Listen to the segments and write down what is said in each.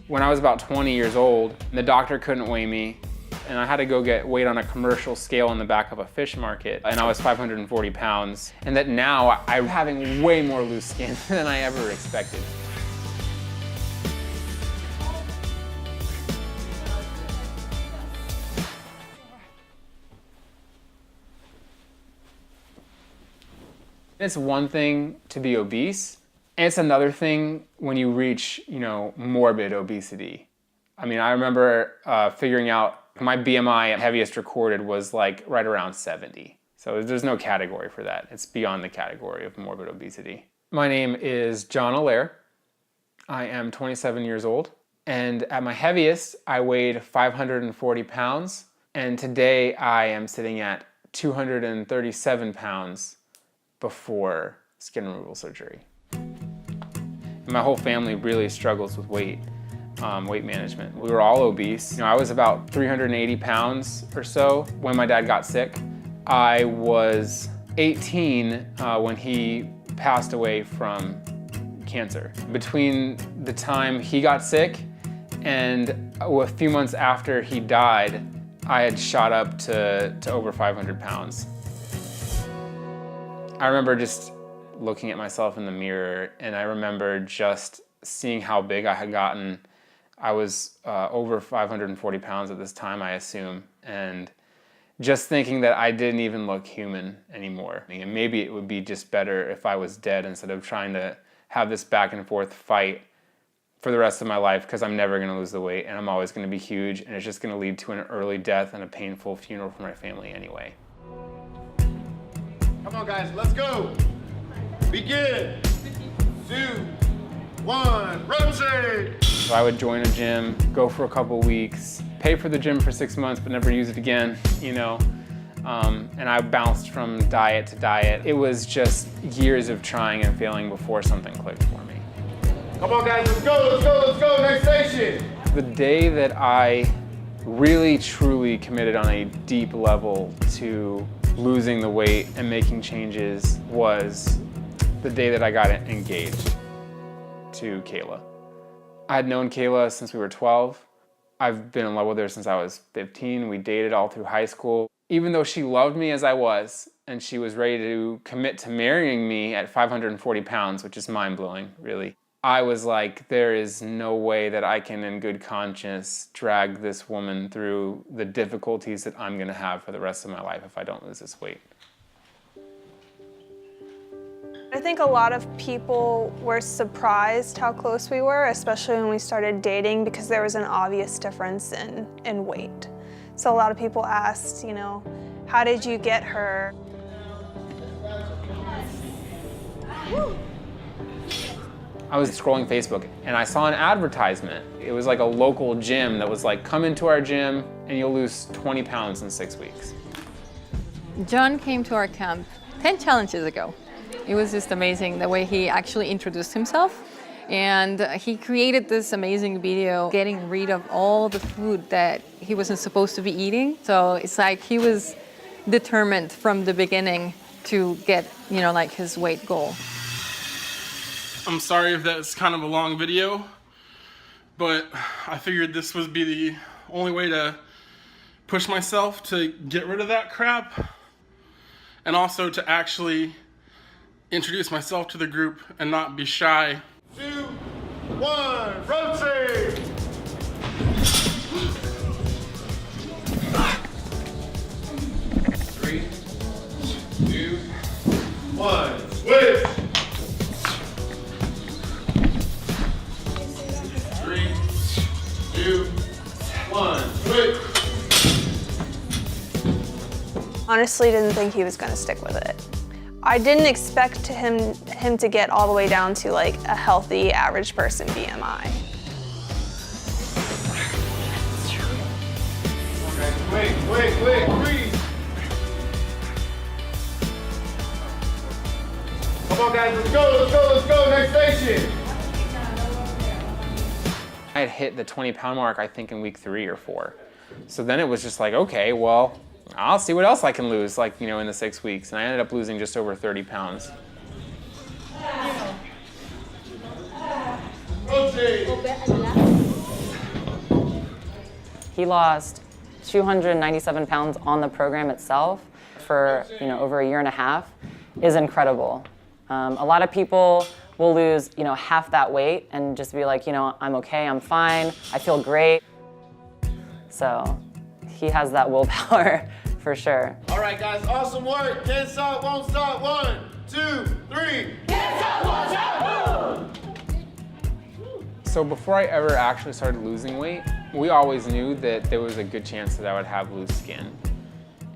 When I was about 20 years old, the doctor couldn't weigh me, and I had to go get weighed on a commercial scale in the back of a fish market, and I was 540 pounds. And that now I'm having way more loose skin than I ever expected. It's one thing to be obese, and it's another thing when you reach, morbid obesity. I mean, I remember figuring out my BMI at heaviest recorded was like right around 70. So there's no category for that. It's beyond the category of morbid obesity. My name is John Allaire. I am 27 years old, and at my heaviest, I weighed 540 pounds, and today I am sitting at 237 pounds before skin removal surgery. My whole family really struggles with weight management. We were all obese. I was about 380 pounds or so when my dad got sick. I was 18 when he passed away from cancer. Between the time he got sick and a few months after he died, I had shot up to over 500 pounds. I remember just looking at myself in the mirror, and I remember just seeing how big I had gotten. I was over 540 pounds at this time, I assume, and just thinking that I didn't even look human anymore. And maybe it would be just better if I was dead instead of trying to have this back and forth fight for the rest of my life, because I'm never going to lose the weight, and I'm always going to be huge, and it's just going to lead to an early death and a painful funeral for my family anyway. Come on, guys, let's go. Begin. 2, 1, rotate. So I would join a gym, go for a couple weeks, pay for the gym for 6 months, but never use it again, and I bounced from diet to diet. It was just years of trying and failing before something clicked for me. Come on, guys, let's go, let's go, let's go, next station. The day that I really, truly committed on a deep level to losing the weight and making changes was the day that I got engaged to Kayla. I had known Kayla since we were 12. I've been in love with her since I was 15. We dated all through high school. Even though she loved me as I was, and she was ready to commit to marrying me at 540 pounds, which is mind-blowing, really, I was like, there is no way that I can, in good conscience, drag this woman through the difficulties that I'm gonna have for the rest of my life if I don't lose this weight. I think a lot of people were surprised how close we were, especially when we started dating, because there was an obvious difference in weight. So a lot of people asked, how did you get her? I was scrolling Facebook and I saw an advertisement. It was like a local gym that was like, come into our gym and you'll lose 20 pounds in 6 weeks. John came to our camp 10 challenges ago. It was just amazing the way he actually introduced himself. And he created this amazing video getting rid of all the food that he wasn't supposed to be eating. So it's like he was determined from the beginning to get, his weight goal. I'm sorry if that's kind of a long video, but I figured this would be the only way to push myself to get rid of that crap, and also to actually introduce myself to the group and not be shy. 2, 1, rotate. 3, 2, 1, switch. 3, 2, 1, switch. Honestly, didn't think he was going to stick with it. I didn't expect him to get all the way down to like a healthy average person BMI. Wait, breathe. Come on, guys, let's go, next station. I had hit the 20-pound mark, I think, in week 3 or 4. So then it was just like, okay, well, I'll see what else I can lose, in the 6 weeks. And I ended up losing just over 30 pounds. Rotate. He lost 297 pounds on the program itself for over a year and a half is incredible. A lot of people will lose half that weight and just be like, I'm okay, I'm fine, I feel great. So he has that willpower for sure. All right, guys, awesome work. Can't stop, won't stop. 1, 2, 3. Can't stop, won't stop. So before I ever actually started losing weight, we always knew that there was a good chance that I would have loose skin.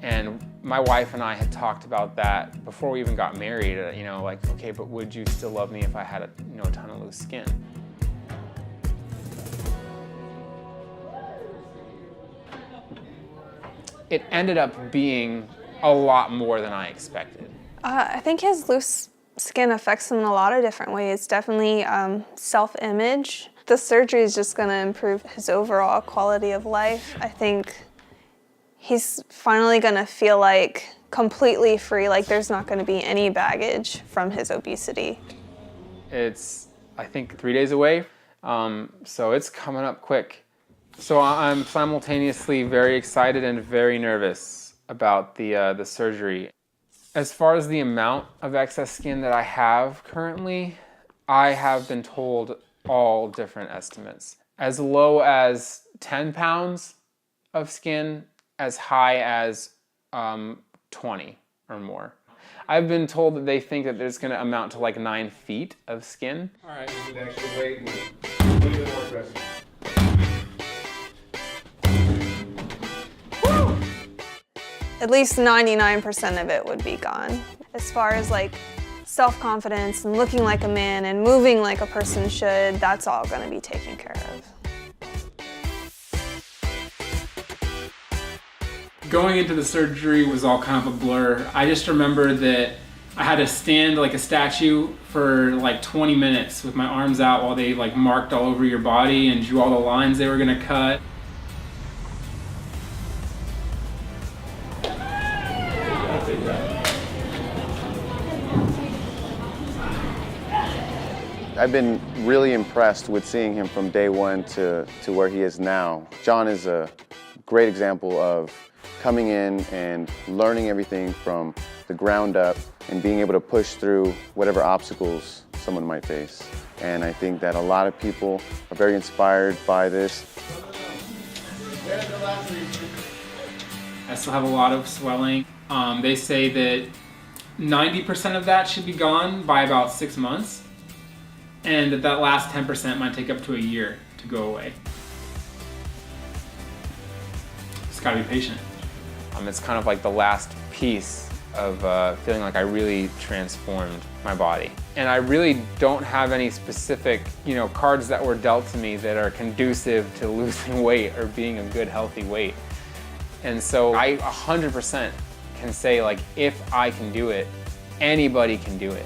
And my wife and I had talked about that before we even got married, like, okay, but would you still love me if I had a ton of loose skin? It ended up being a lot more than I expected. I think his loose skin affects him in a lot of different ways. Definitely self-image. The surgery is just going to improve his overall quality of life. I think he's finally going to feel like completely free, like there's not going to be any baggage from his obesity. It's, I think, 3 days away, so it's coming up quick. So I'm simultaneously very excited and very nervous about the surgery. As far as the amount of excess skin that I have currently, I have been told all different estimates. As low as 10 pounds of skin, as high as 20 or more. I've been told that they think that there's going to amount to like 9 feet of skin. All right, you can actually wait and a little bit more aggressive. At least 99% of it would be gone. As far as like self-confidence and looking like a man and moving like a person should, that's all going to be taken care of. Going into the surgery was all kind of a blur. I just remember that I had to stand like a statue for like 20 minutes with my arms out while they like marked all over your body and drew all the lines they were gonna cut. I've been really impressed with seeing him from day one to where he is now. John is a great example of coming in and learning everything from the ground up and being able to push through whatever obstacles someone might face. And I think that a lot of people are very inspired by this. I still have a lot of swelling. They say that 90% of that should be gone by about 6 months, and that last 10% might take up to a year to go away. Just gotta be patient. It's kind of like the last piece of feeling like I really transformed my body. And I really don't have any specific, cards that were dealt to me that are conducive to losing weight or being a good, healthy weight. And so I 100% can say, like, if I can do it, anybody can do it.